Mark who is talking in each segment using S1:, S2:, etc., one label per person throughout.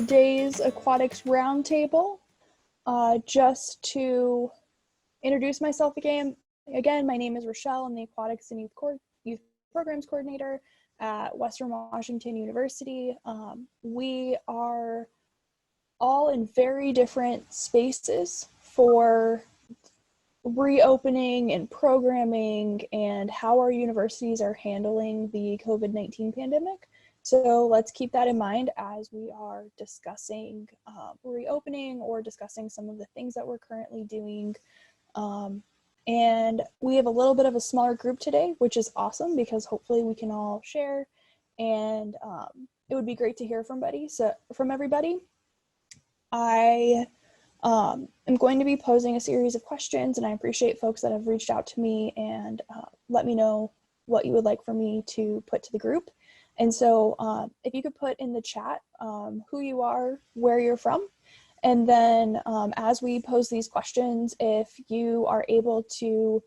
S1: today's Aquatics Roundtable. Just to introduce myself again, my name is Richelle. I'm the Aquatics and Youth Programs Coordinator at Western Washington University. We are all in very different spaces for reopening and programming and how our universities are handling the COVID-19 pandemic. So let's keep that in mind as we are discussing reopening or discussing some of the things that we're currently doing. And we have a little bit of a smaller group today, which is awesome because hopefully we can all share, and it would be great to hear from everybody. I am going to be posing a series of questions, and I appreciate folks that have reached out to me and let me know what you would like for me to put to the group. And so if you could put in the chat who you are, where you're from, and then as we pose these questions, if you are able to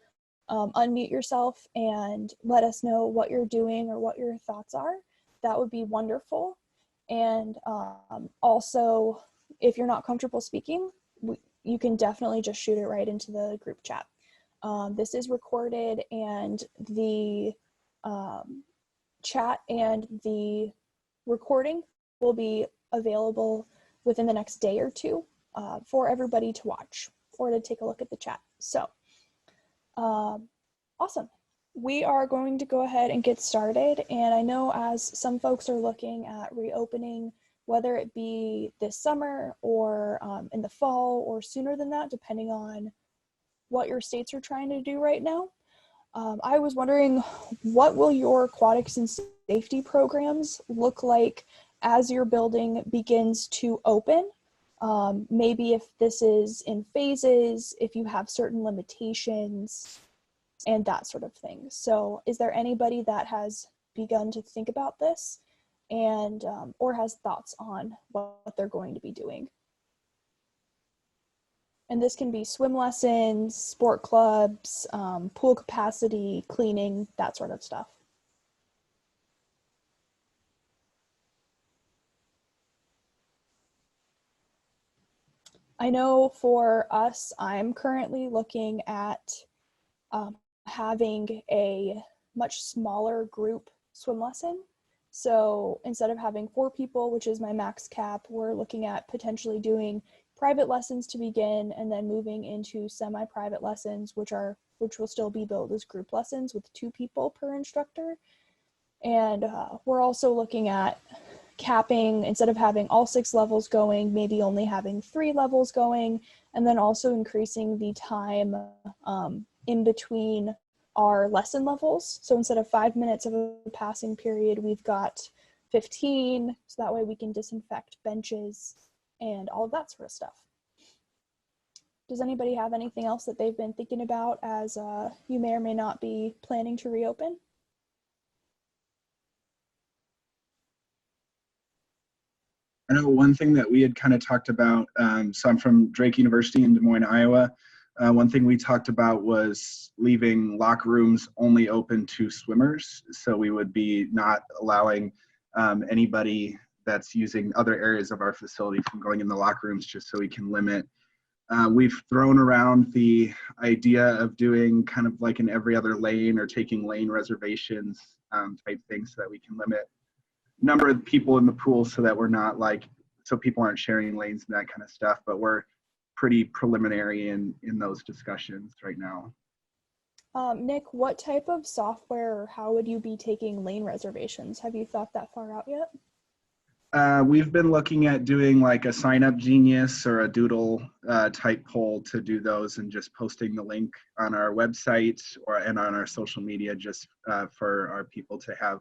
S1: unmute yourself and let us know what you're doing or what your thoughts are, that would be wonderful. And also, if you're not comfortable speaking, you can definitely just shoot it right into the group chat. This is recorded, and the chat and the recording will be available within the next day or two for everybody to watch or to take a look at the chat. So awesome. We are going to go ahead and get started. And I know as some folks are looking at reopening, whether it be this summer or in the fall or sooner than that, depending on what your states are trying to do right now. I was wondering, what will your aquatics and safety programs look like as your building begins to open? Maybe if this is in phases, if you have certain limitations and that sort of thing. So is there anybody that has begun to think about this and or has thoughts on what they're going to be doing? And this can be swim lessons, sport clubs, pool capacity, cleaning, that sort of stuff. I know for us, I'm currently looking at having a much smaller group swim lesson. So instead of having 4 people, which is my max cap, we're looking at potentially doing private lessons to begin, and then moving into semi-private lessons, which will still be billed as group lessons with 2 people per instructor. And we're also looking at capping, instead of having all 6 levels going, maybe only having 3 levels going, and then also increasing the time in between our lesson levels. So instead of 5 minutes of a passing period, we've got 15, so that way we can disinfect benches and all of that sort of stuff. Does anybody have anything else that they've been thinking about as you may or may not be planning to reopen?
S2: I know one thing that we had kind of talked about, so I'm from Drake University in Des Moines, Iowa. One thing we talked about was leaving locker rooms only open to swimmers. So we would be not allowing anybody that's using other areas of our facility from going in the locker rooms, just so we can limit. We've thrown around the idea of doing kind of like an every other lane or taking lane reservations type thing, so that we can limit number of people in the pool, so that we're not so people aren't sharing lanes and that kind of stuff. But we're pretty preliminary in those discussions right now.
S1: Nick, what type of software or how would you be taking lane reservations? Have you thought that far out yet?
S2: We've been looking at doing like a Sign Up Genius or a Doodle type poll to do those, and just posting the link on our website and on our social media, just for our people to have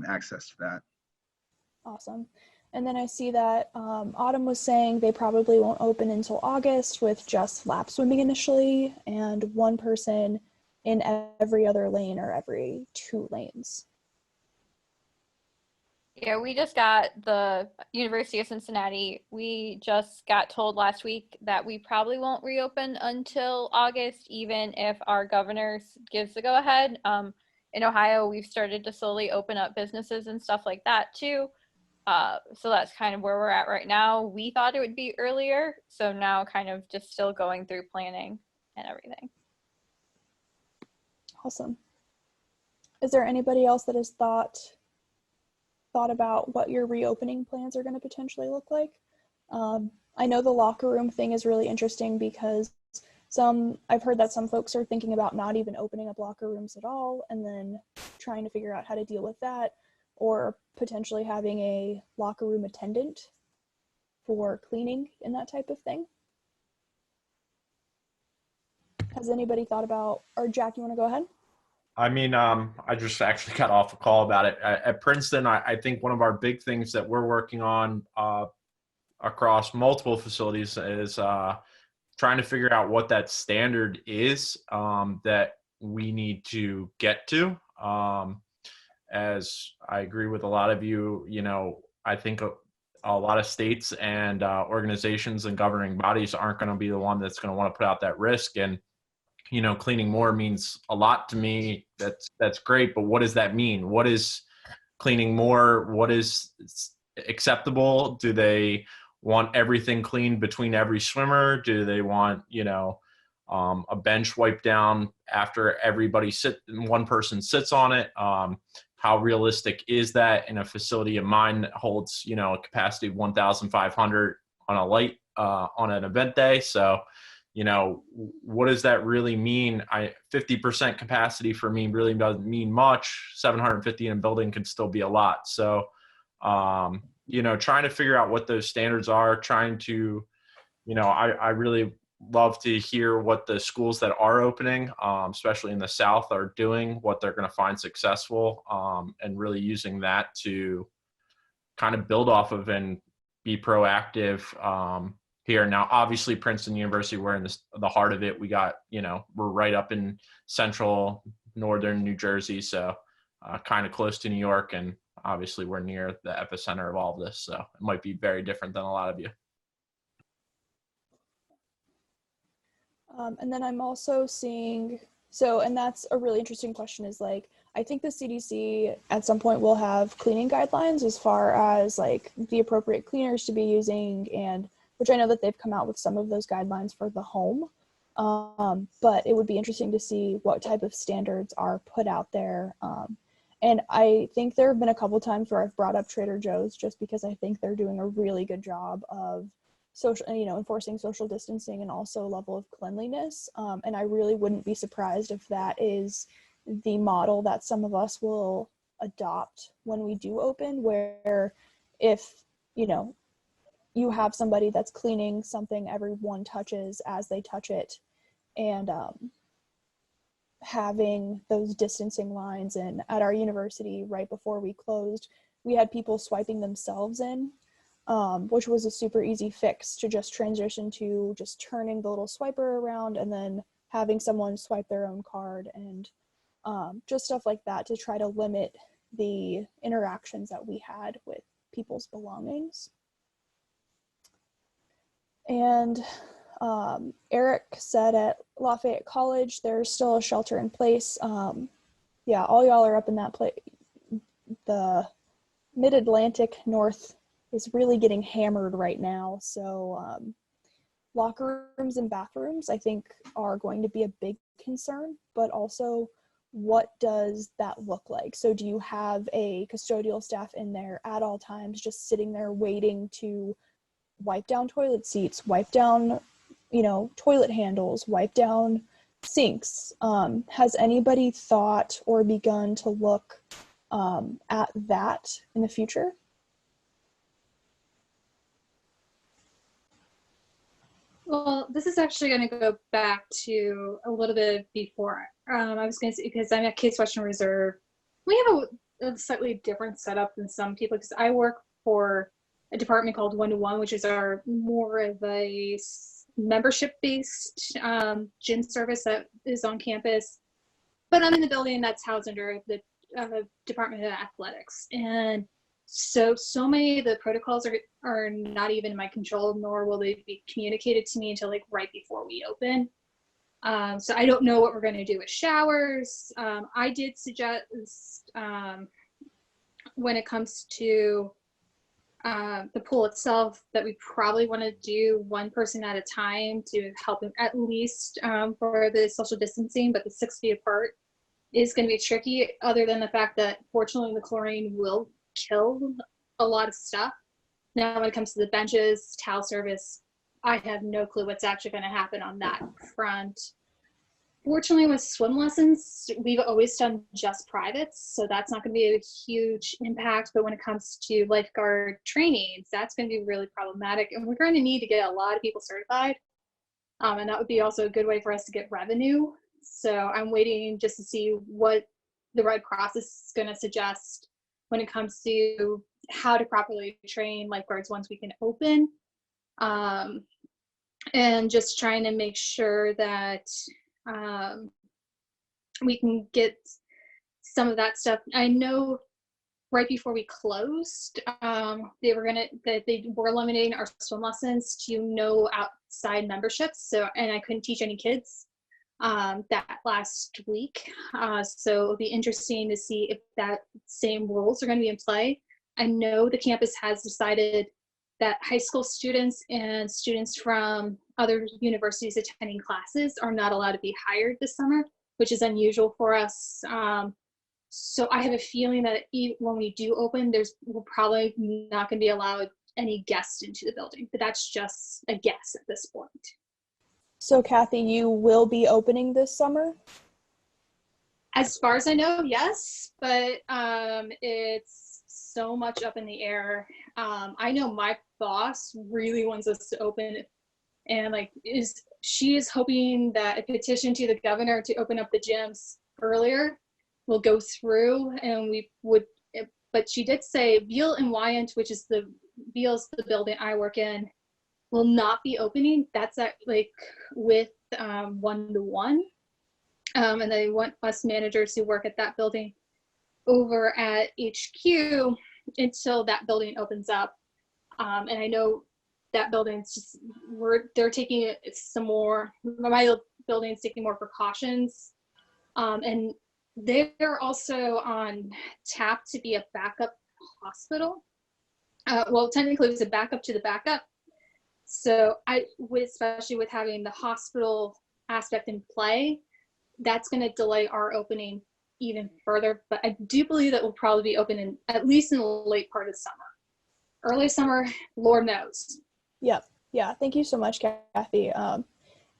S2: access to that.
S1: Awesome. And then I see that Autumn was saying they probably won't open until August, with just lap swimming initially and 1 person in every other lane or every 2 lanes.
S3: Yeah, we just got the University of Cincinnati. We just got told last week that we probably won't reopen until August, even if our governor gives the go ahead. In Ohio, we've started to slowly open up businesses and stuff like that too. So that's kind of where we're at right now. We thought it would be earlier, so now kind of just still going through planning and everything.
S1: Awesome. Is there anybody else that has thought about what your reopening plans are going to potentially look like? I know the locker room thing is really interesting because I've heard that some folks are thinking about not even opening up locker rooms at all and then trying to figure out how to deal with that, or potentially having a locker room attendant for cleaning and that type of thing. Has anybody thought about, or Jack, you want to go ahead?
S4: I mean, I just actually got off a call about it. At Princeton, I think one of our big things that we're working on across multiple facilities is trying to figure out what that standard is that we need to get to. As I agree with a lot of you, I think a lot of states and organizations and governing bodies aren't going to be the one that's going to want to put out that risk. And cleaning more means a lot to me. That's great, but what does that mean? What is cleaning more? What is acceptable? Do they want everything cleaned between every swimmer? Do they want, a bench wiped down after one person sits on it? How realistic is that in a facility of mine that holds, a capacity of 1,500 on a light, on an event day? So, what does that really mean? 50% capacity for me really doesn't mean much. 750 in a building could still be a lot. So, trying to figure out what those standards are, trying to, I really love to hear what the schools that are opening, especially in the South, are doing, what they're going to find successful, and really using that to kind of build off of and be proactive here. Now, obviously, Princeton University, we're in the heart of it. We got, we're right up in central northern New Jersey, so kind of close to New York, and obviously we're near the epicenter of all of this, so it might be very different than a lot of you.
S1: And then I'm also seeing, and that's a really interesting question, is like, I think the CDC at some point will have cleaning guidelines as far as like the appropriate cleaners to be using, and which I know that they've come out with some of those guidelines for the home. But it would be interesting to see what type of standards are put out there. And I think there have been a couple times where I've brought up Trader Joe's just because I think they're doing a really good job of enforcing social distancing and also level of cleanliness. And I really wouldn't be surprised if that is the model that some of us will adopt when we do open, where if, you have somebody that's cleaning something everyone touches as they touch it, and having those distancing lines. And at our university, right before we closed, we had people swiping themselves in, which was a super easy fix to just transition to just turning the little swiper around and then having someone swipe their own card, and just stuff like that to try to limit the interactions that we had with people's belongings. And Eric said at Lafayette College, there's still a shelter in place. Yeah, all y'all are up in that place. The mid-Atlantic North is really getting hammered right now. So locker rooms and bathrooms, I think, are going to be a big concern, but also what does that look like? So do you have a custodial staff in there at all times, just sitting there waiting to wipe down toilet seats, wipe down, toilet handles, wipe down sinks? Has anybody thought or begun to look at that in the future?
S5: Well, this is actually going to go back to a little bit before. I was going to say, because I'm at Case Western Reserve, we have a slightly different setup than some people, because I work for a department called 1-to-1, which is our more of a membership-based gym service that is on campus. But I'm in the building that's housed under the Department of Athletics. And so many of the protocols are not even in my control, nor will they be communicated to me until like right before we open. So I don't know what we're going to do with showers. I did suggest when it comes to the pool itself, that we probably want to do one person at a time to help them, at least for the social distancing, but the 6 feet apart is going to be tricky, other than the fact that fortunately the chlorine will kill a lot of stuff. Now when it comes to the benches, towel service, I have no clue what's actually going to happen on that front. Fortunately, with swim lessons, we've always done just privates, so that's not going to be a huge impact. But when it comes to lifeguard trainings, that's going to be really problematic, and we're going to need to get a lot of people certified, and that would be also a good way for us to get revenue. So I'm waiting just to see what the right process is going to suggest when it comes to how to properly train lifeguards once we can open, and just trying to make sure that we can get some of that stuff. I know right before we closed, they were eliminating our swim lessons to no outside memberships. So, and I couldn't teach any kids that last week. So it'll be interesting to see if that same rules are going to be in play. I know the campus has decided that high school students and students from other universities attending classes are not allowed to be hired this summer, which is unusual for us. So I have a feeling that when we do open, we're probably not going to be allowed any guests into the building, but that's just a guess at this point.
S1: So Kathy, you will be opening this summer?
S5: As far as I know, yes, but it's so much up in the air. I know my boss really wants us to open, and she is hoping that a petition to the governor to open up the gyms earlier will go through, and we would. But she did say Veal and Wyant, which is Veal's the building I work in, will not be opening. That's with 1-to-1, and they want us managers who work at that building over at HQ until that building opens up. And I know that building's just, they're taking some more, my building's taking more precautions. And they're also on tap to be a backup hospital. Well, technically it was a backup to the backup. So especially with having the hospital aspect in play, that's going to delay our opening even further. But I do believe that we'll probably be open at least in the late part of summer. Early summer, Lord knows.
S1: Yep. Yeah. Thank you so much, Kathy.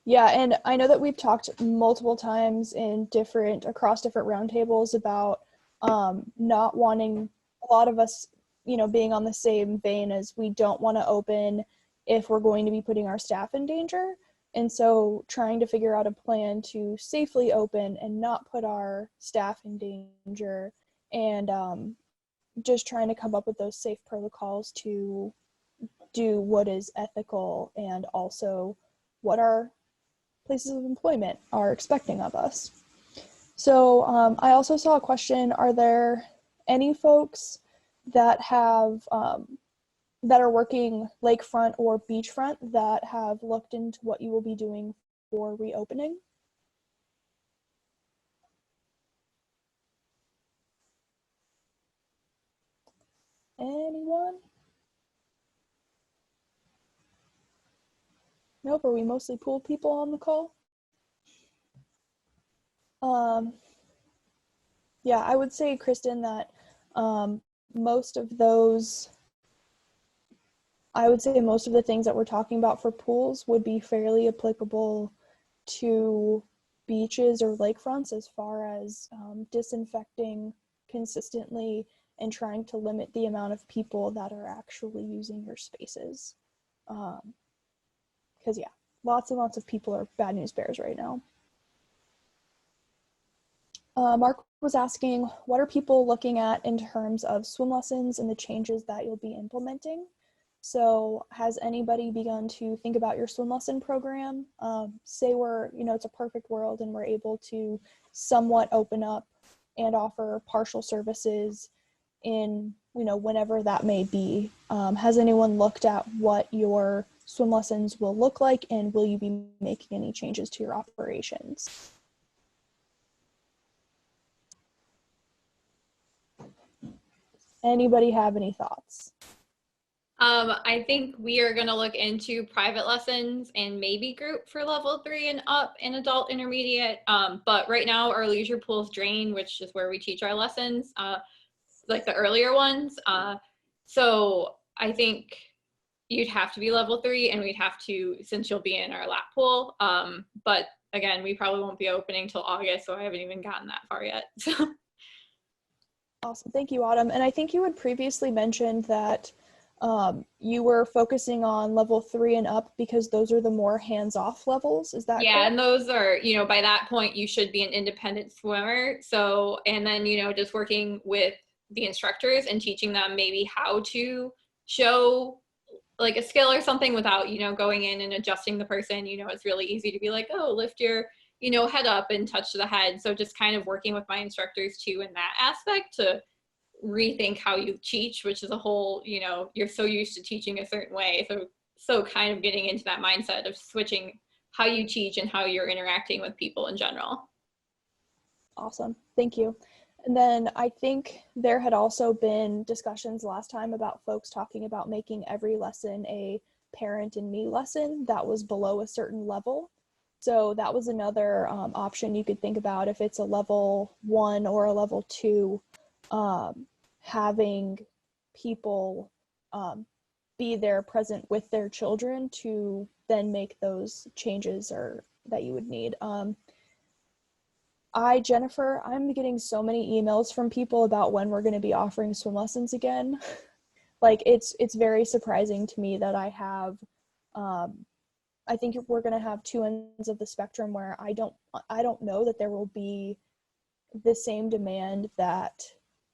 S1: Yeah, and I know that we've talked multiple times across different roundtables about not wanting, a lot of us, being on the same vein as we don't want to open if we're going to be putting our staff in danger. And so trying to figure out a plan to safely open and not put our staff in danger, and just trying to come up with those safe protocols to do what is ethical and also what our places of employment are expecting of us. So I also saw a question, are there any folks that have that are working lakefront or beachfront that have looked into what you will be doing for reopening? Anyone? Nope, are we mostly pool people on the call? Yeah, I would say, Kristen, that most of the things that we're talking about for pools would be fairly applicable to beaches or lakefronts, as far as disinfecting consistently and trying to limit the amount of people that are actually using your spaces. Because yeah, lots and lots of people are bad news bears right now. Mark was asking, what are people looking at in terms of swim lessons and the changes that you'll be implementing? So has anybody begun to think about your swim lesson program? Say it's a perfect world and we're able to somewhat open up and offer partial services in, whenever that may be. Has anyone looked at what your swim lessons will look like, and will you be making any changes to your operations? Anybody have any thoughts?
S3: I think we are going to look into private lessons and maybe group for level 3 and up in adult intermediate. But right now our leisure pool's drained, which is where we teach our lessons, like the earlier ones. So I think you'd have to be level 3, and we'd have to, since you'll be in our lap pool. But again, we probably won't be opening till August, so I haven't even gotten that far yet.
S1: Awesome. Thank you, Autumn. And I think you had previously mentioned that you were focusing on level 3 and up because those are the more hands-off levels. Is that
S3: yeah,
S1: correct?
S3: and those are, you know, by that point you should be an independent swimmer. So, and then, you know, just working with the instructors and teaching them maybe how to show like a skill or something without, you know, going in and adjusting the person. You know, it's really easy to be like, oh, lift your, you know, head up and touch the head. So just kind of working with my instructors too in that aspect to rethink how you teach, which is a whole, you know, you're so used to teaching a certain way. So kind of getting into that mindset of switching how you teach and how you're interacting with people in general.
S1: Awesome. Thank you. And then I think there had also been discussions last time about folks talking about making every lesson a parent and me lesson that was below a certain level. So that was another option you could think about if it's a level 1 or a level 2, having people be there present with their children to then make those changes or that you would need. Jennifer, I'm getting so many emails from people about when we're going to be offering swim lessons again. Like it's very surprising to me that I have, I think we're going to have two ends of the spectrum where I don't know that there will be the same demand that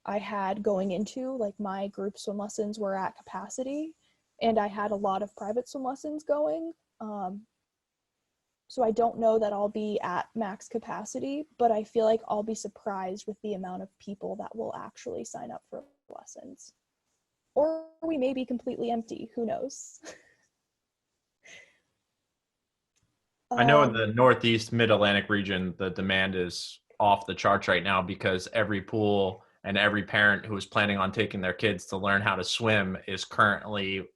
S1: I had going into, like my group swim lessons were at capacity and I had a lot of private swim lessons going. So I don't know that I'll be at max capacity, but I feel like I'll be surprised with the amount of people that will actually sign up for lessons. Or we may be completely empty, who knows?
S4: I know in the Northeast Mid-Atlantic region, the demand is off the charts right now because every pool and every parent who is planning on taking their kids to learn how to swim is currently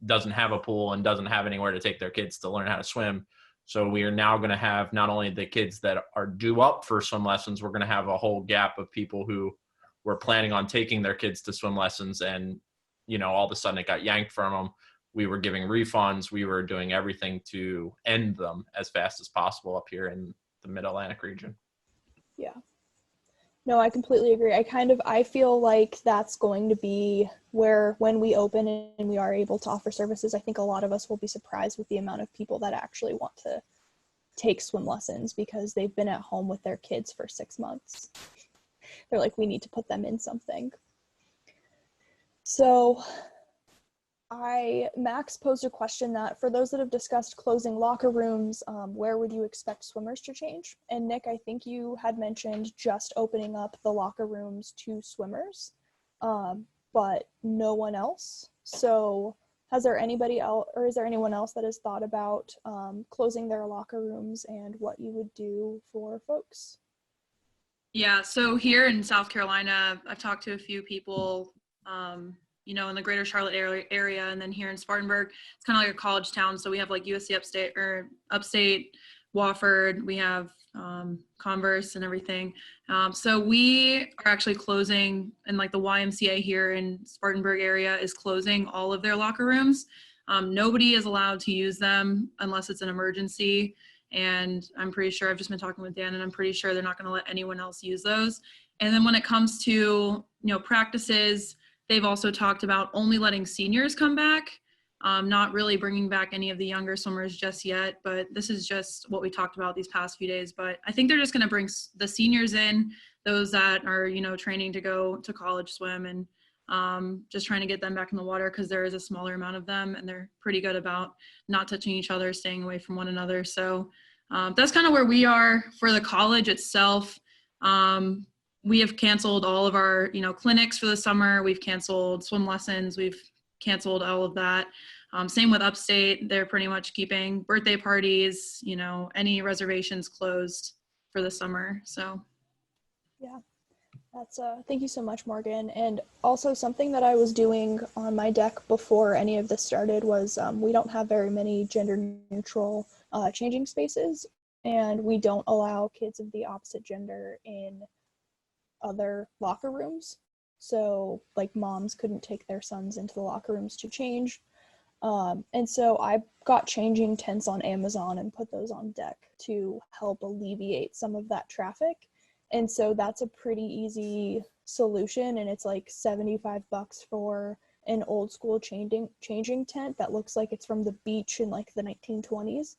S4: doesn't have a pool and doesn't have anywhere to take their kids to learn how to swim. So we are now going to have not only the kids that are due up for swim lessons, we're going to have a whole gap of people who were planning on taking their kids to swim lessons and, you know, all of a sudden it got yanked from them. We were giving refunds. We were doing everything to end them as fast as possible up here in the Mid-Atlantic region.
S1: Yeah. No, I completely agree. I feel like that's going to be where when we open and we are able to offer services, I think a lot of us will be surprised with the amount of people that actually want to take swim lessons because they've been at home with their kids for 6 months. They're like, we need to put them in something. So Max posed a question that for those that have discussed closing locker rooms, where would you expect swimmers to change? And Nick, I think you had mentioned just opening up the locker rooms to swimmers, but no one else. So is there anyone else that has thought about closing their locker rooms and what you would do for folks?
S6: Yeah, so here in South Carolina, I've talked to a few people, you know, in the greater Charlotte area, and then here in Spartanburg, it's kind of like a college town. So we have like USC upstate, Wofford, we have Converse and everything. So we are actually closing, and like the YMCA here in Spartanburg area is closing all of their locker rooms. Nobody is allowed to use them unless it's an emergency. And I'm pretty sure, I've just been talking with Dan, and I'm pretty sure they're not going to let anyone else use those. And then when it comes to, you know, practices, they've also talked about only letting seniors come back, not really bringing back any of the younger swimmers just yet, but this is just what we talked about these past few days. But I think they're just going to bring the seniors in, those that are, you know, training to go to college swim, and just trying to get them back in the water because there is a smaller amount of them, and they're pretty good about not touching each other, staying away from one another. So that's kind of where we are for the college itself. We have canceled all of our, you know, clinics for the summer. We've canceled swim lessons. We've canceled all of that. Same with upstate. They're pretty much keeping birthday parties, you know, any reservations closed for the summer. So.
S1: Yeah. That's thank you so much, Morgan. And also something that I was doing on my deck before any of this started was we don't have very many gender neutral changing spaces, and we don't allow kids of the opposite gender in other locker rooms. So like moms couldn't take their sons into the locker rooms to change. And so I got changing tents on Amazon and put those on deck to help alleviate some of that traffic. And so that's a pretty easy solution, and it's like $75 for an old school changing tent that looks like it's from the beach in like the 1920s.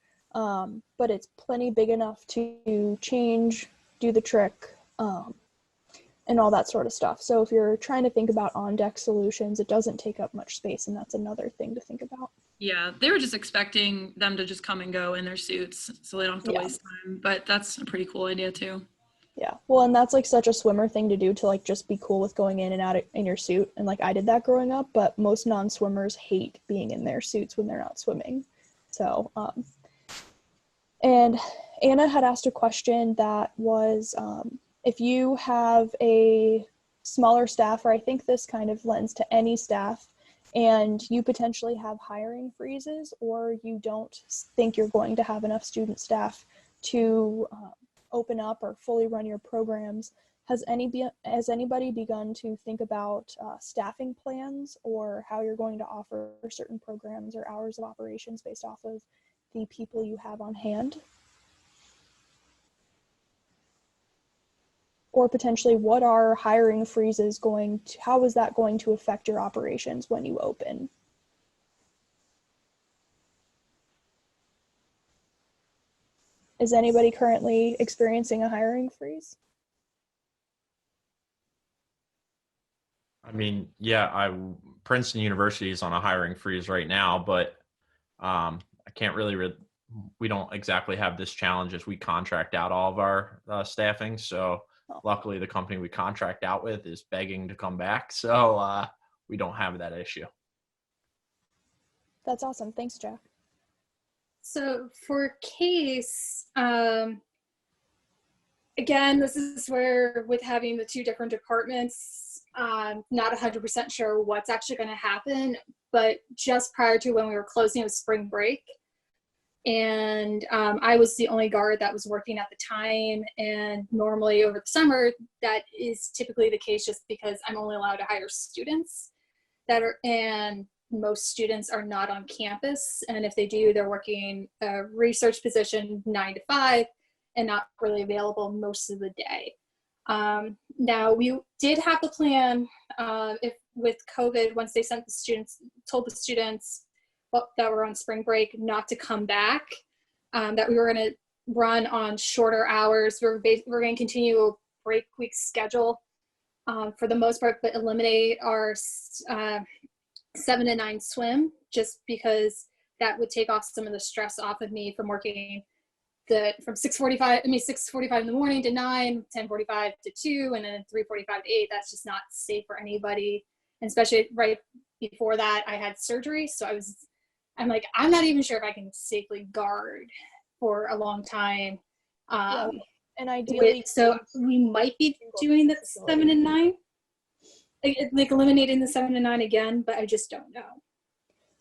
S1: But it's plenty big enough to change, do the trick, and all that sort of stuff. So if you're trying to think about on-deck solutions, it doesn't take up much space, and that's another thing to think about.
S6: Yeah, they were just expecting them to just come and go in their suits so they don't have to waste time, but that's a pretty cool idea too.
S1: Yeah, well, and that's like such a swimmer thing to do, to like just be cool with going in and out in your suit. And like I did that growing up, but most non-swimmers hate being in their suits when they're not swimming. So, and Anna had asked a question that was, if you have a smaller staff, or I think this kind of lends to any staff, and you potentially have hiring freezes, or you don't think you're going to have enough student staff to open up or fully run your programs, has anybody begun to think about staffing plans, or how you're going to offer certain programs or hours of operations based off of the people you have on hand? Or potentially, what are hiring freezes how is that going to affect your operations when you open? Is anybody currently experiencing a hiring freeze?
S4: I mean, yeah, Princeton University is on a hiring freeze right now, but I can't really, we don't exactly have this challenge as we contract out all of our staffing. So luckily the company we contract out with is begging to come back. So we don't have that issue.
S1: That's awesome. Thanks, Jack.
S5: So for case, again, this is where with having the two different departments, not 100% sure what's actually going to happen, but just prior to when we were closing, it was spring break. And I was the only guard that was working at the time. And normally over the summer, that is typically the case just because I'm only allowed to hire students and most students are not on campus. And if they do, they're working a research position 9 to 5 and not really available most of the day. Now we did have a plan if with COVID, once they told the students that were on spring break not to come back, that we were going to run on shorter hours. We're going to continue a break week schedule for the most part, but eliminate our 7 to 9 swim, just because that would take off some of the stress off of me from working from 6:45 in the morning to 9, 10:45 to 2, and then 3:45 to 8. That's just not safe for anybody. And especially right before that, I had surgery. So I'm like, I'm not even sure if I can safely guard for a long time.
S1: And ideally,
S5: so we might be doing the 7 and 9. Like eliminating the 7 to 9 again, but I just don't know.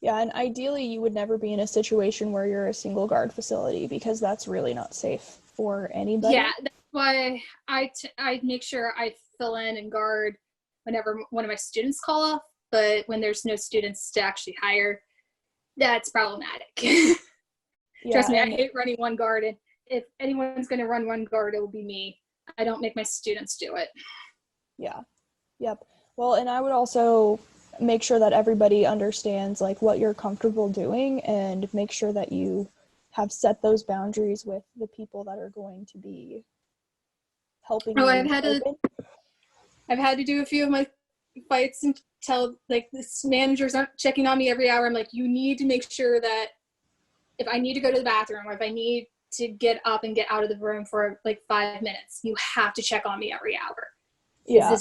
S1: Yeah, and ideally you would never be in a situation where you're a single guard facility, because that's really not safe for anybody.
S5: Yeah, that's why I make sure I fill in and guard whenever one of my students call off, but when there's no students to actually hire, that's problematic. Trust me, I hate running one guard, and if anyone's going to run one guard, it will be me. I don't make my students do it.
S1: Yeah, yep. Well, and I would also make sure that everybody understands like what you're comfortable doing, and make sure that you have set those boundaries with the people that are going to be helping you.
S5: I've had to do a few of my fights and tell like this managers aren't checking on me every hour. I'm like, you need to make sure that if I need to go to the bathroom or if I need to get up and get out of the room for like 5 minutes, you have to check on me every hour.
S1: Yeah.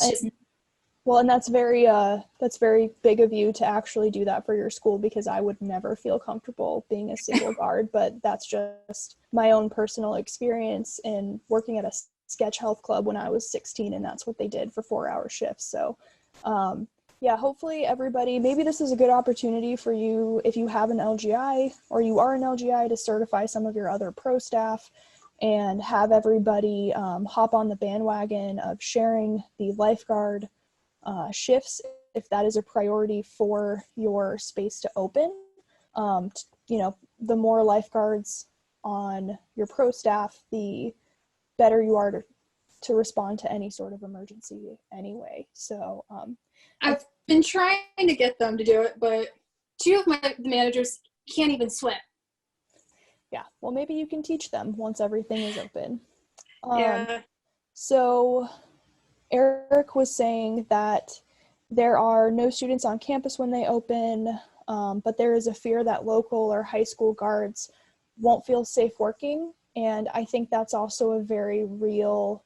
S1: Well, and that's very big of you to actually do that for your school, because I would never feel comfortable being a single guard, but that's just my own personal experience in working at a sketch health club when I was 16, and that's what they did for 4-hour shifts. So yeah, hopefully everybody, maybe this is a good opportunity for you if you have an LGI or you are an LGI to certify some of your other pro staff and have everybody hop on the bandwagon of sharing the lifeguard shifts if that is a priority for your space to open. You know, the more lifeguards on your pro staff, the better you are to respond to any sort of emergency anyway. So
S5: I've been trying to get them to do it, but 2 of the managers can't even swim.
S1: Yeah, well, maybe you can teach them once everything is open.
S5: Yeah.
S1: So Eric was saying that there are no students on campus when they open, but there is a fear that local or high school guards won't feel safe working. And I think that's also a very real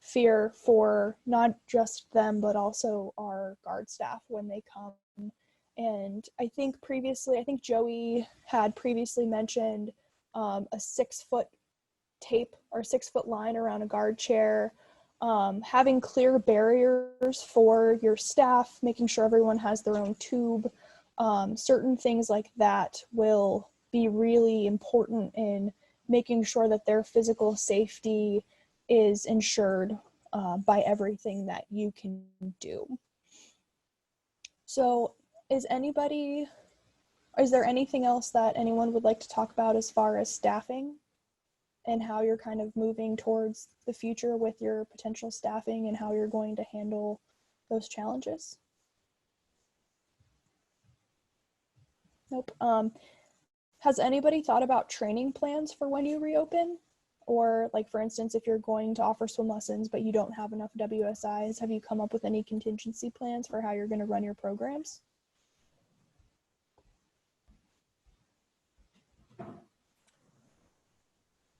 S1: fear for not just them, but also our guard staff when they come. And I think Joey had previously mentioned a 6-foot tape or 6-foot line around a guard chair, having clear barriers for your staff, making sure everyone has their own tube. Certain things like that will be really important in making sure that their physical safety is ensured by everything that you can do. So is there anything else that anyone would like to talk about as far as staffing and how you're kind of moving towards the future with your potential staffing and how you're going to handle those challenges? Nope. Has anybody thought about training plans for when you reopen? Or like, for instance, if you're going to offer swim lessons, but you don't have enough WSIs, have you come up with any contingency plans for how you're going to run your programs?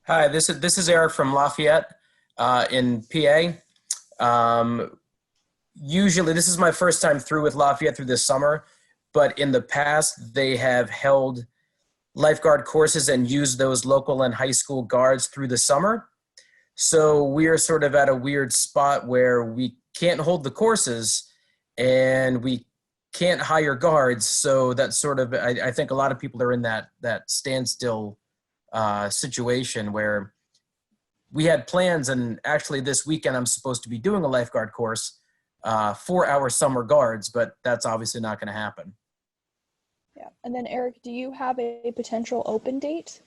S7: Hi, this is Eric from Lafayette in PA. Usually, this is my first time through with Lafayette through this summer, but in the past, they have held lifeguard courses and used those local and high school guards through the summer. So we are sort of at a weird spot where we can't hold the courses and we can't hire guards. So that's sort of, I think a lot of people are in that standstill situation where we had plans, and actually this weekend I'm supposed to be doing a lifeguard course for our summer guards, but that's obviously not going to happen.
S1: Yeah, and then Eric, do you have a potential open date?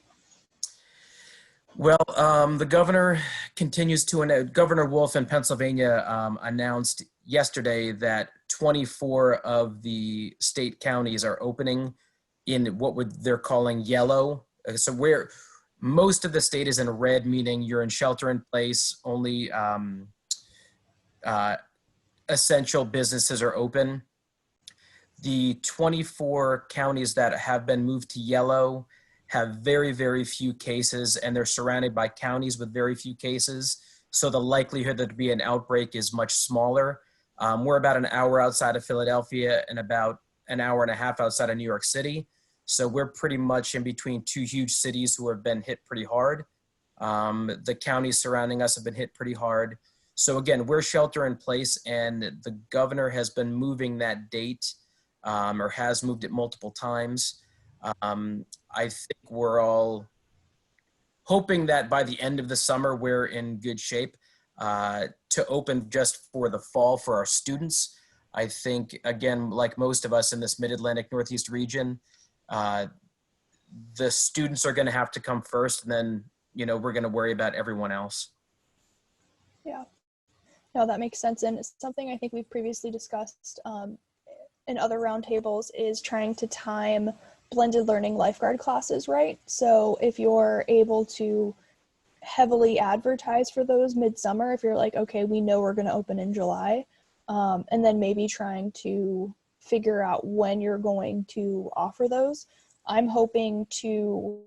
S7: Well, the governor continues to, Governor Wolf in Pennsylvania announced yesterday that 24 of the state counties are opening in what they're calling yellow. So where most of the state is in red, meaning you're in shelter in place, only essential businesses are open. The 24 counties that have been moved to yellow have very, very few cases, and they're surrounded by counties with very few cases. So the likelihood that there be an outbreak is much smaller. We're about an hour outside of Philadelphia and about an hour and a half outside of New York City. So we're pretty much in between 2 huge cities who have been hit pretty hard. The counties surrounding us have been hit pretty hard. So again, we're shelter in place, and the governor has been moving that date or has moved it multiple times. I think we're all hoping that by the end of the summer, we're in good shape to open just for the fall for our students. I think, again, like most of us in this Mid-Atlantic Northeast region, the students are going to have to come first, and then, we're going to worry about everyone else.
S1: Yeah, no, that makes sense. And it's something I think we've previously discussed in other roundtables is trying to time blended learning lifeguard classes, right? So if you're able to heavily advertise for those midsummer, if you're like, okay, we know we're going to open in July, and then maybe trying to figure out when you're going to offer those. I'm hoping to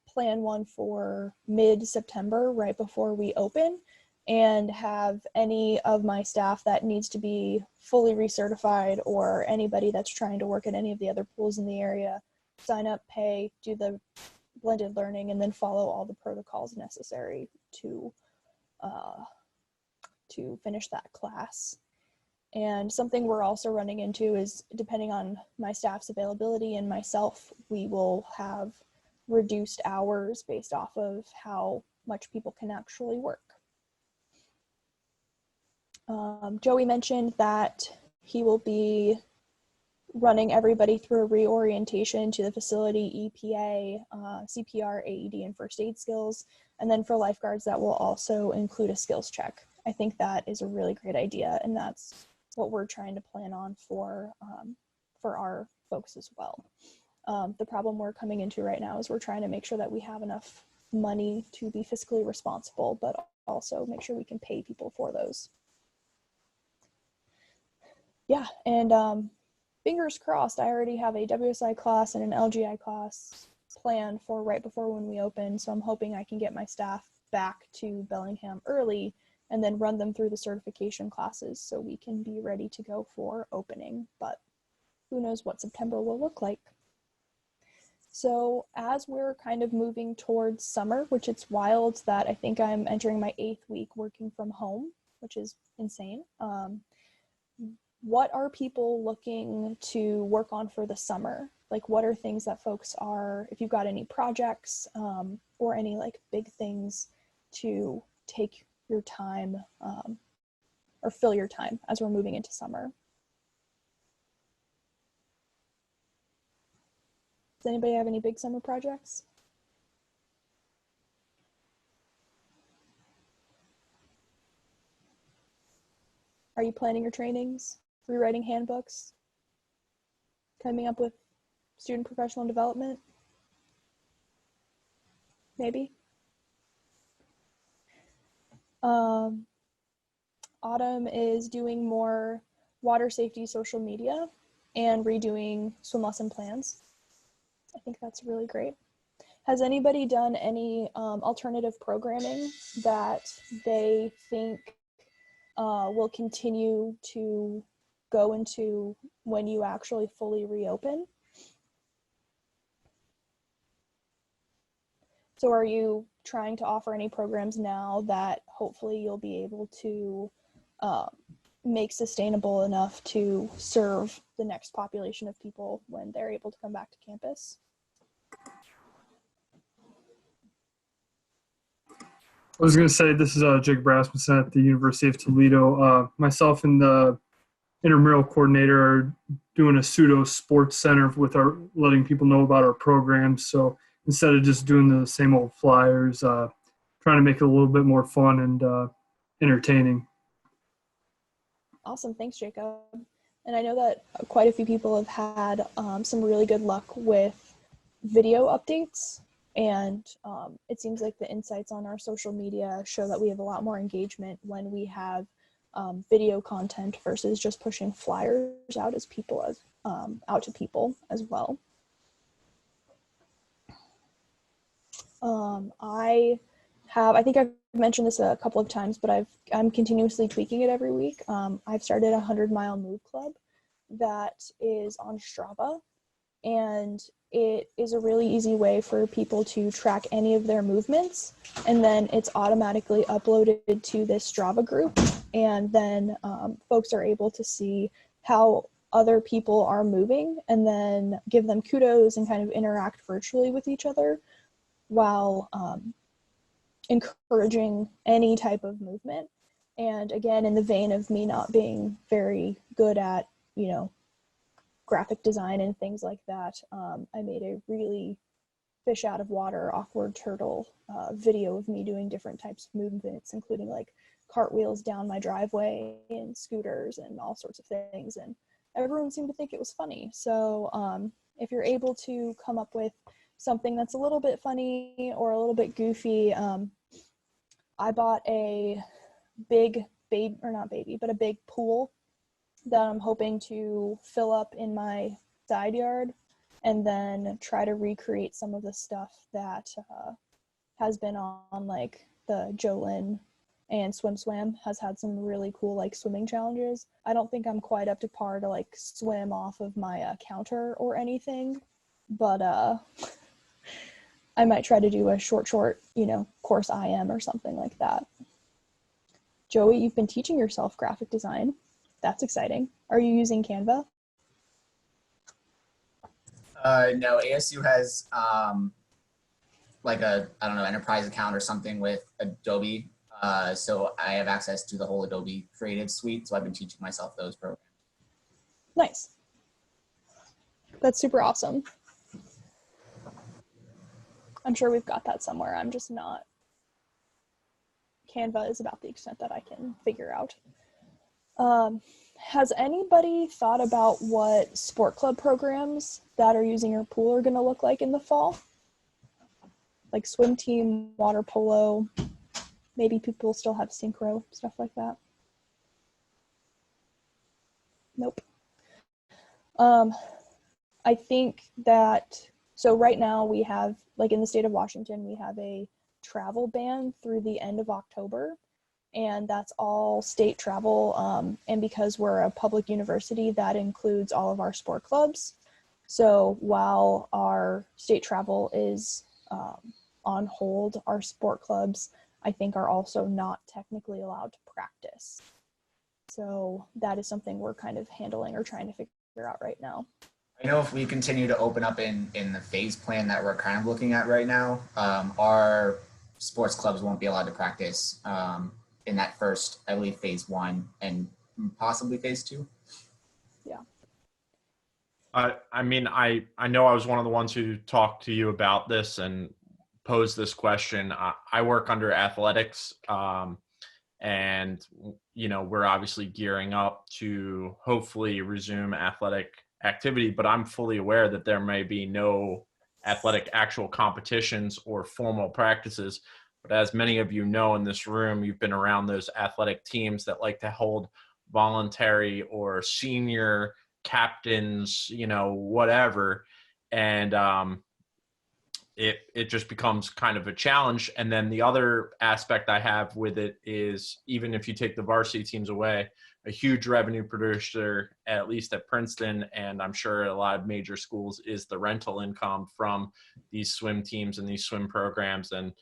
S1: plan one for mid-September, right before we open, and have any of my staff that needs to be fully recertified or anybody that's trying to work at any of the other pools in the area sign up, pay, do the blended learning and then follow all the protocols necessary to finish that class. And something we're also running into is, depending on my staff's availability and myself, we will have reduced hours based off of how much people can actually work. Joey mentioned that he will be running everybody through a reorientation to the facility, EPA, CPR, AED, and first aid skills. And then for lifeguards, that will also include a skills check. I think that is a really great idea, and that's what we're trying to plan on for our folks as well. The problem we're coming into right now is we're trying to make sure that we have enough money to be fiscally responsible, but also make sure we can pay people for those. Yeah, and fingers crossed, I already have a WSI class and an LGI class planned for right before when we open, so I'm hoping I can get my staff back to Bellingham early and then run them through the certification classes so we can be ready to go for opening, but who knows what September will look like. So as we're kind of moving towards summer, which it's wild that I think I'm entering my 8th week working from home, which is insane. What are people looking to work on for the summer? Like, what are things that folks are, if you've got any projects or any like big things to take your time or fill your time as we're moving into summer? Does anybody have any big summer projects? Are you planning your trainings, rewriting handbooks, coming up with student professional development? Maybe. Autumn is doing more water safety social media and redoing swim lesson plans. I think that's really great. Has anybody done any alternative programming that they think will continue to go into when you actually fully reopen? So are you trying to offer any programs now that hopefully you'll be able to make sustainable enough to serve the next population of people when they're able to come back to campus?
S8: I was going to say, this is Jacob Rasmussen at the University of Toledo. Myself and the intramural coordinator are doing a pseudo sports center with our letting people know about our programs. So instead of just doing the same old flyers, trying to make it a little bit more fun and entertaining.
S1: Awesome, thanks, Jacob. And I know that quite a few people have had some really good luck with video updates. And it seems like the insights on our social media show that we have a lot more engagement when we have video content versus just pushing flyers out as people as out to people as well. I think I've mentioned this a couple of times, but I'm continuously tweaking it every week. I've started a 100-mile move club that is on Strava, and it is a really easy way for people to track any of their movements, and then it's automatically uploaded to this Strava group, and then folks are able to see how other people are moving and then give them kudos and kind of interact virtually with each other while encouraging any type of movement. And again, in the vein of me not being very good at, graphic design and things like that, I made a really fish out of water, awkward turtle video of me doing different types of movements, including like cartwheels down my driveway and scooters and all sorts of things. And everyone seemed to think it was funny. So if you're able to come up with something that's a little bit funny or a little bit goofy, I bought a big a big pool that I'm hoping to fill up in my side yard and then try to recreate some of the stuff that has been on like the Jolyn and Swim has had some really cool like swimming challenges. I don't think I'm quite up to par to like swim off of my counter or anything, but I might try to do a short, course IM or something like that. Joey, you've been teaching yourself graphic design. That's exciting. Are you using Canva?
S9: No, ASU has like enterprise account or something with Adobe. So I have access to the whole Adobe Creative Suite. So I've been teaching myself those programs.
S1: Nice. That's super awesome. I'm sure we've got that somewhere. I'm just not. Canva is about the extent that I can figure out. Has anybody thought about what sport club programs that are using your pool are going to look like in the fall? Like swim team, water polo, maybe people still have synchro, stuff like that. Nope. I think that, so right now we have, like in the state of Washington, we have a travel ban through the end of October, and that's all state travel. And because we're a public university, that includes all of our sport clubs. So while our state travel is on hold, our sport clubs, I think, are also not technically allowed to practice. So that is something we're kind of handling or trying to figure out right now.
S9: I know if we continue to open up in the phase plan that we're kind of looking at right now, our sports clubs won't be allowed to practice in that first, I believe, phase 1 and possibly phase 2.
S1: Yeah.
S4: I mean, I know I was one of the ones who talked to you about this and posed this question. I work under athletics, and, we're obviously gearing up to hopefully resume athletic activity, but I'm fully aware that there may be no athletic actual competitions or formal practices. But as many of you know in this room, you've been around those athletic teams that like to hold voluntary or senior captains, whatever. And it just becomes kind of a challenge. And then the other aspect I have with it is, even if you take the varsity teams away, a huge revenue producer, at least at Princeton, and I'm sure a lot of major schools, is the rental income from these swim teams and these swim programs. And,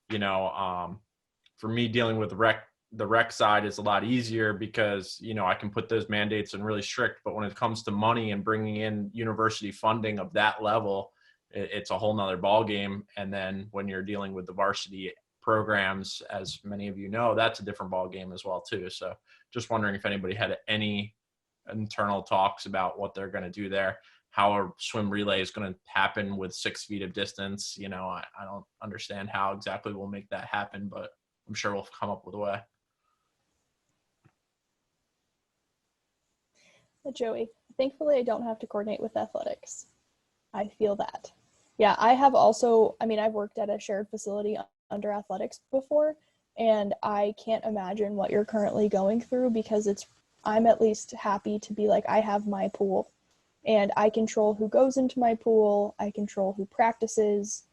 S4: for me, dealing with the rec side is a lot easier because, I can put those mandates in really strict, but when it comes to money and bringing in university funding of that level, it's a whole nother ball game. And then when you're dealing with the varsity programs, as many of you know, that's a different ball game as well too. So just wondering if anybody had any internal talks about what they're going to do there, how a swim relay is going to happen with 6 feet of distance. I don't understand how exactly we'll make that happen, but I'm sure we'll come up with a way.
S1: Joey, thankfully I don't have to coordinate with athletics. I feel that. Yeah, I have also, I've worked at a shared facility under athletics before, and I can't imagine what you're currently going through, because I'm at least happy to be like, I have my pool and I control who goes into my pool. I control who practices,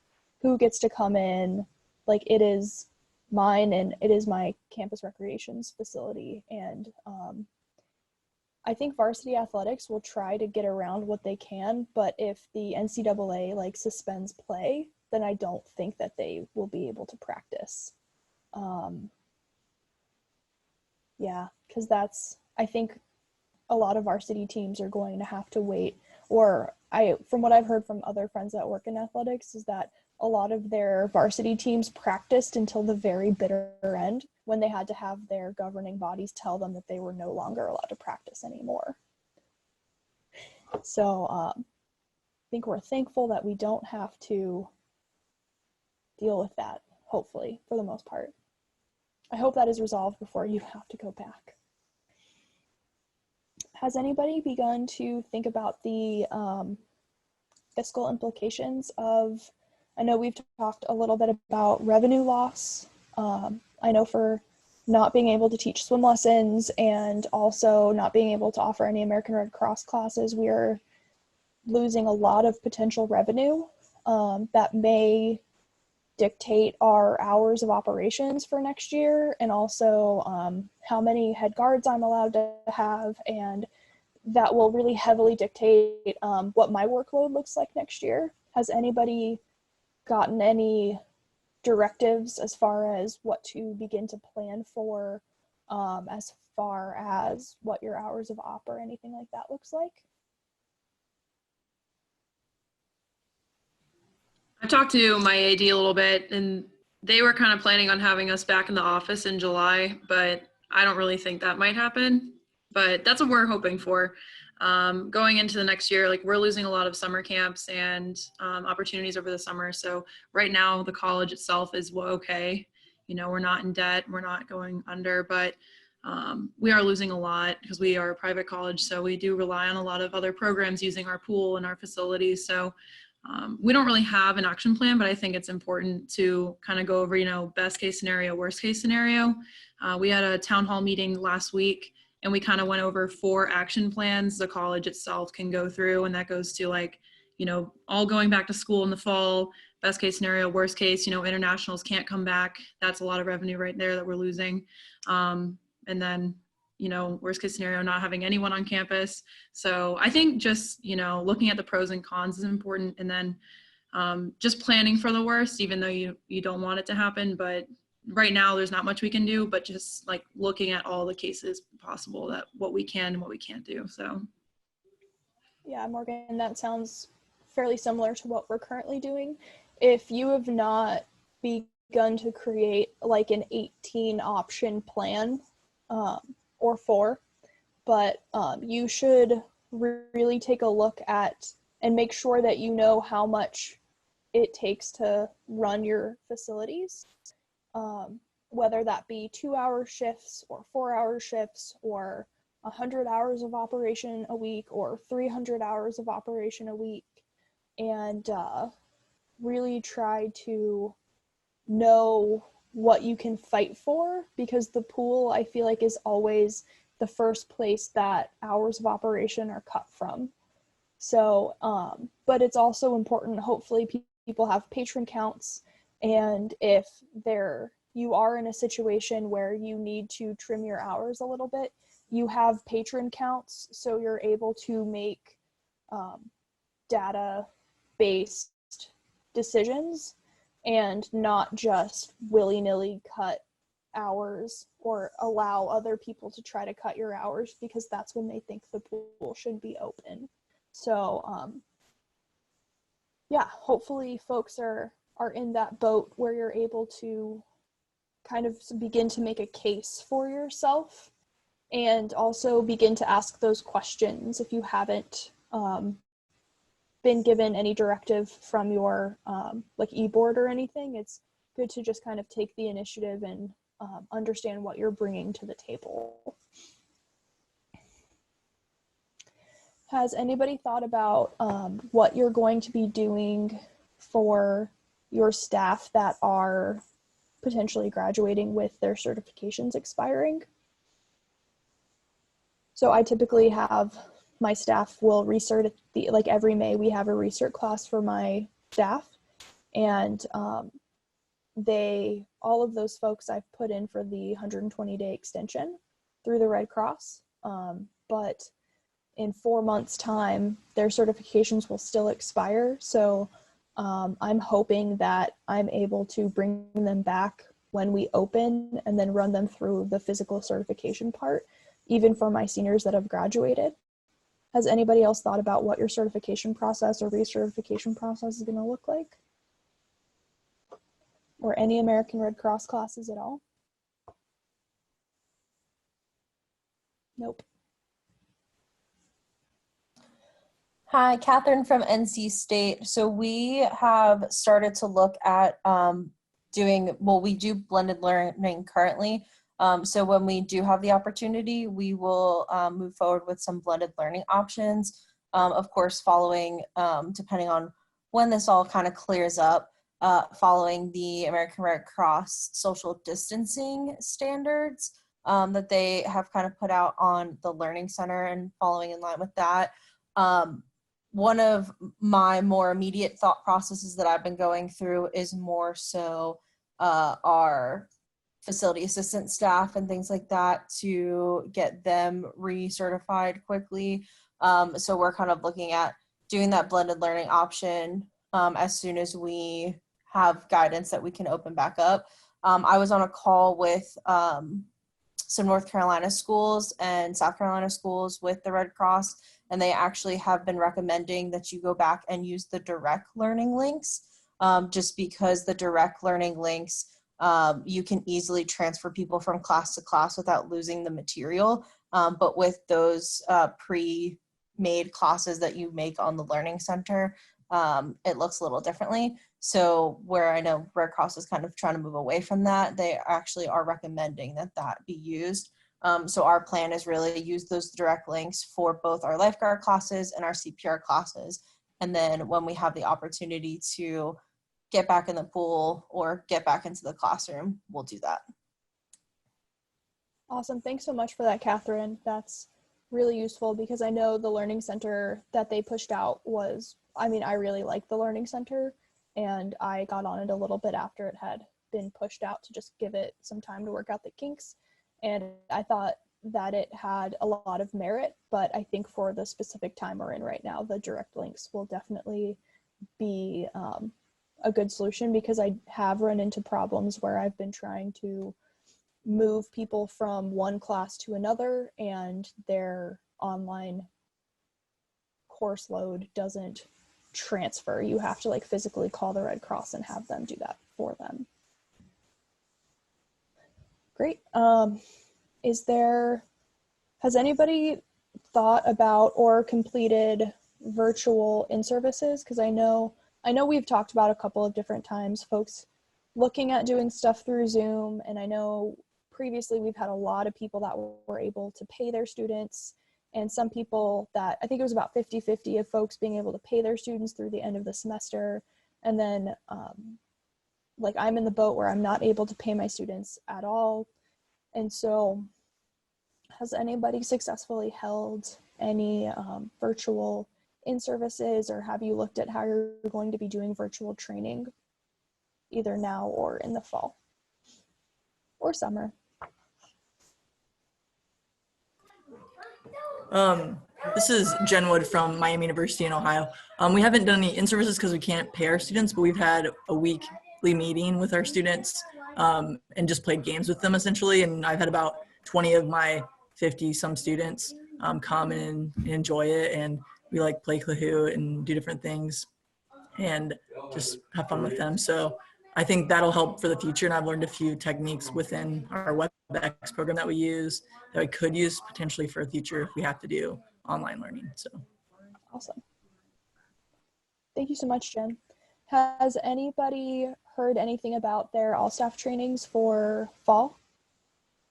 S1: who gets to come in. Like, it is mine and it is my campus recreations facility. And I think varsity athletics will try to get around what they can, but if the NCAA suspends play, then I don't think that they will be able to practice. Yeah, because I think a lot of varsity teams are going to have to wait, from what I've heard from other friends that work in athletics, is that a lot of their varsity teams practiced until the very bitter end, when they had to have their governing bodies tell them that they were no longer allowed to practice anymore. So I think we're thankful that we don't have to deal with that, hopefully, for the most part. I hope that is resolved before you have to go back. Has anybody begun to think about the fiscal implications of, I know we've talked a little bit about revenue loss. I know for not being able to teach swim lessons and also not being able to offer any American Red Cross classes, we are losing a lot of potential revenue that may dictate our hours of operations for next year, and also how many head guards I'm allowed to have, and that will really heavily dictate what my workload looks like next year. Has anybody gotten any directives as far as what to begin to plan for, as far as what your hours of op or anything like that looks like?
S6: I talked to my AD a little bit, and they were kind of planning on having us back in the office in July, but I don't really think that might happen. But that's what we're hoping for. Going into the next year, like we're losing a lot of summer camps and opportunities over the summer. So right now, the college itself is okay. You know, we're not in debt, we're not going under, but we are losing a lot because we are a private college. So we do rely on a lot of other programs using our pool and our facilities. So we don't really have an action plan, but I think it's important to kind of go over, you know, best case scenario, worst case scenario. We had a town hall meeting last week, and we kind of went over 4 action plans the college itself can go through. And that goes to, like, you know, all going back to school in the fall, best case scenario, worst case, you know, internationals can't come back. That's a lot of revenue right there that we're losing. And then, you know, worst case scenario, not having anyone on campus. So I think just, you know, looking at the pros and cons is important. And then just planning for the worst, even though you don't want it to happen. But right now there's not much we can do, but just like looking at all the cases possible, that what we can and what we can't do. So.
S1: Yeah, Morgan, that sounds fairly similar to what we're currently doing. If you have not begun to create like an 18 option plan, or 4, but you should really take a look at and make sure that you know how much it takes to run your facilities, whether that be 2-hour shifts or 4-hour shifts or 100 hours of operation a week or 300 hours of operation a week, and really try to know what you can fight for, because the pool, I feel like, is always the first place that hours of operation are cut from. So, but it's also important, hopefully people have patron counts, and if you are in a situation where you need to trim your hours a little bit, you have patron counts, so you're able to make data-based decisions and not just willy-nilly cut hours or allow other people to try to cut your hours because that's when they think the pool should be open. So yeah, hopefully folks are in that boat where you're able to kind of begin to make a case for yourself and also begin to ask those questions if you haven't been given any directive from your like e-board or anything. It's good to just kind of take the initiative and understand what you're bringing to the table. Has anybody thought about what you're going to be doing for your staff that are potentially graduating with their certifications expiring? So I typically have my staff will recert at like every May we have a recert class for my staff, and all of those folks I've put in for the 120-day extension through the Red Cross, but in 4 months time their certifications will still expire. So I'm hoping that I'm able to bring them back when we open and then run them through the physical certification part, even for my seniors that have graduated. Has anybody else thought about what your certification process or recertification process is going to look like? Or any American Red Cross classes at all? Nope.
S10: Hi, Catherine from NC State. So we have started to look at we do blended learning currently. So when we do have the opportunity, we will move forward with some blended learning options. Of course, following, depending on when this all kind of clears up, following the American Red Cross social distancing standards that they have kind of put out on the Learning Center, and following in line with that. One of my more immediate thought processes that I've been going through is more so our facility assistant staff and things like that, to get them recertified quickly. So we're kind of looking at doing that blended learning option as soon as we have guidance that we can open back up. I was on a call with some North Carolina schools and South Carolina schools with the Red Cross, and they actually have been recommending that you go back and use the direct learning links, just because the direct learning links, you can easily transfer people from class to class without losing the material. But with those pre-made classes that you make on the Learning Center, it looks a little differently. So where I know Red Cross is kind of trying to move away from that, they actually are recommending that that be used. So our plan is really use those direct links for both our lifeguard classes and our CPR classes. And then when we have the opportunity to get back in the pool or get back into the classroom, we'll do that.
S1: Awesome. Thanks so much for that, Catherine. That's really useful because I know the Learning Center that they pushed out was, I mean, I really like the Learning Center, and I got on it a little bit after it had been pushed out to just give it some time to work out the kinks. And I thought that it had a lot of merit, but I think for the specific time we're in right now, the direct links will definitely be a good solution, because I have run into problems where I've been trying to move people from one class to another and their online course load doesn't transfer. You have to like physically call the Red Cross and have them do that for them. Great. Has anybody thought about or completed virtual in-services? Because I know we've talked about a couple of different times folks looking at doing stuff through Zoom, and I know previously we've had a lot of people that were able to pay their students, and some people that, I think it was about 50-50 of folks being able to pay their students through the end of the semester. And then like I'm in the boat where I'm not able to pay my students at all. And so has anybody successfully held any virtual in-services, or have you looked at how you're going to be doing virtual training either now or in the fall or summer?
S11: This is Jen Wood from Miami University in Ohio. We haven't done any in-services because we can't pay our students, but we've had a weekly meeting with our students and just played games with them essentially. And I've had about 20 of my 50-some students come and enjoy it. And we like play Kahoot and do different things and just have fun with them. So I think that'll help for the future. And I've learned a few techniques within our WebEx program that we use that we could use potentially for a future if we have to do online learning. So
S1: awesome. Thank you so much, Jen. Has anybody heard anything about their all-staff trainings for fall?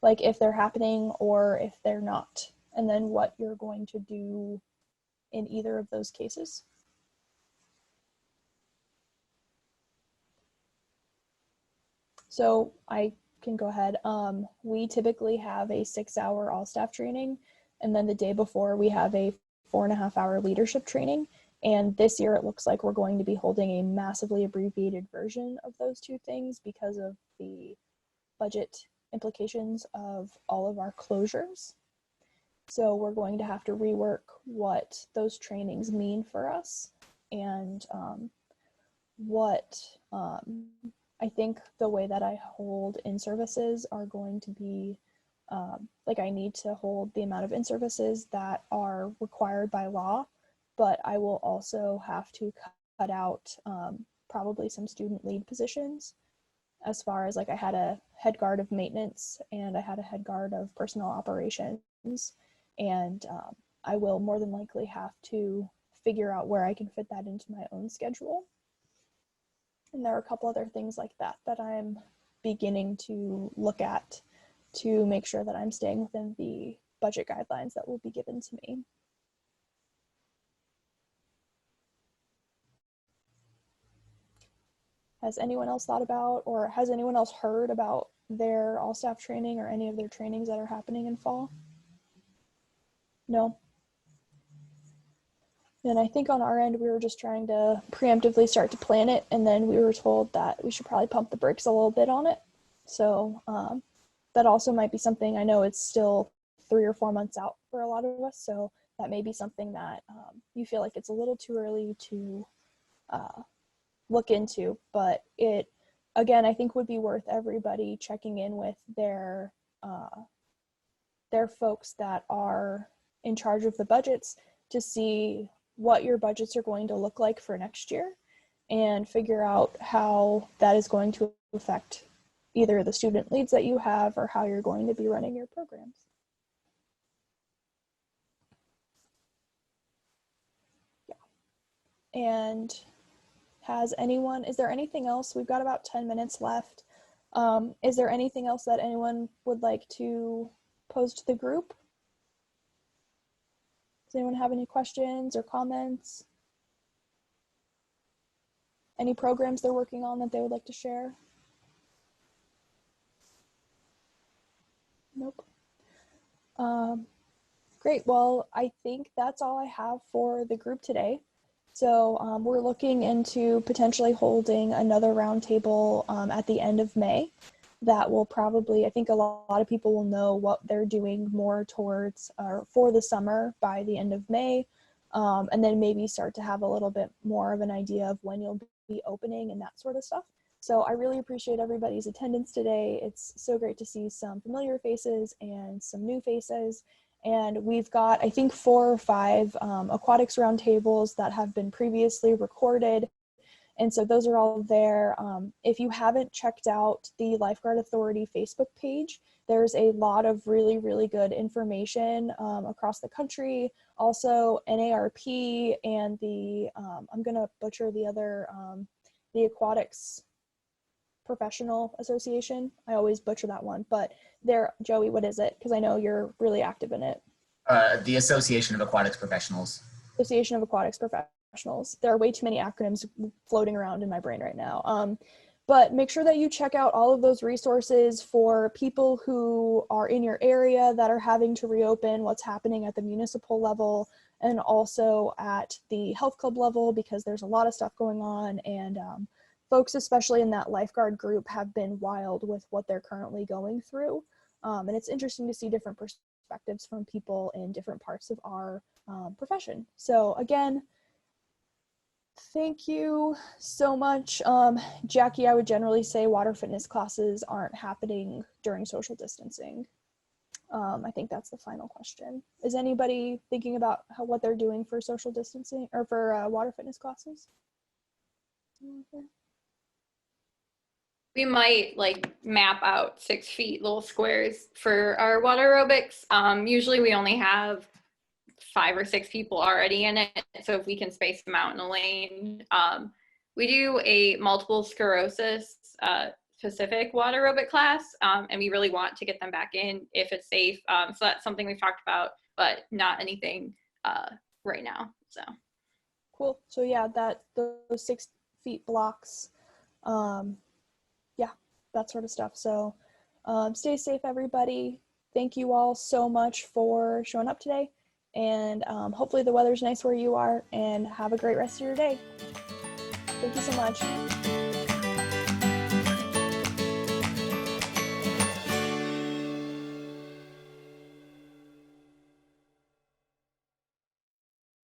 S1: Like if they're happening or if they're not, and then what you're going to do in either of those cases? So I can go ahead. We typically have a 6-hour all-staff training, and then the day before we have a 4.5-hour leadership training. And this year it looks like we're going to be holding a massively abbreviated version of those two things because of the budget implications of all of our closures. So we're going to have to rework what those trainings mean for us, and I think the way that I hold in-services are going to be, like I need to hold the amount of in-services that are required by law, but I will also have to cut out probably some student lead positions, as far as like I had a head guard of maintenance and I had a head guard of personnel operations, and I will more than likely have to figure out where I can fit that into my own schedule. And there are a couple other things like that that I'm beginning to look at to make sure that I'm staying within the budget guidelines that will be given to me. Has anyone else thought about, or has anyone else heard about their all-staff training or any of their trainings that are happening in fall? No? And I think on our end, we were just trying to preemptively start to plan it, and then we were told that we should probably pump the brakes a little bit on it. So that also might be something. I know it's still 3 or 4 months out for a lot of us, so that may be something that you feel like it's a little too early to look into, but it, again, I think would be worth everybody checking in with their folks that are in charge of the budgets to see what your budgets are going to look like for next year and figure out how that is going to affect either the student leads that you have or how you're going to be running your programs. Yeah. And is there anything else? We've got about 10 minutes left. Is there anything else that anyone would like to pose to the group? Does anyone have any questions or comments? Any programs they're working on that they would like to share? Nope. Great. Well, I think that's all I have for the group today. So we're looking into potentially holding another roundtable at the end of May. That will probably, I think a lot of people will know what they're doing more towards for the summer by the end of May, and then maybe start to have a little bit more of an idea of when you'll be opening and that sort of stuff. So I really appreciate everybody's attendance today. It's so great to see some familiar faces and some new faces. And we've got, I think, 4 or 5 aquatics roundtables that have been previously recorded. And so those are all there. If you haven't checked out the Lifeguard Authority Facebook page, there's a lot of really, really good information across the country. Also NARP and the, I'm gonna butcher the other, the Aquatics Professional Association. I always butcher that one, but there, Joey, what is it? Because I know you're really active in it.
S9: The Association of Aquatics Professionals.
S1: Association of Aquatics Professionals. There are way too many acronyms floating around in my brain right now. But make sure that you check out all of those resources for people who are in your area that are having to reopen, what's happening at the municipal level and also at the health club level, because there's a lot of stuff going on, and folks, especially in that lifeguard group, have been wild with what they're currently going through. And it's interesting to see different perspectives from people in different parts of our profession. So again, thank you so much. Jackie, I would generally say water fitness classes aren't happening during social distancing. I think that's the final question. Is anybody thinking about what they're doing for social distancing or for water fitness classes? Okay.
S3: We might like map out 6 feet little squares for our water aerobics. Usually we only have 5 or 6 people already in it. So if we can space them out in a lane, we do a multiple sclerosis specific water aerobic class. And we really want to get them back in if it's safe. So that's something we've talked about, but not anything right now. So
S1: cool. So yeah, those 6 feet blocks, yeah, that sort of stuff. So stay safe, everybody. Thank you all so much for showing up today. And hopefully the weather's nice where you are, and have a great rest of your day. Thank you so much.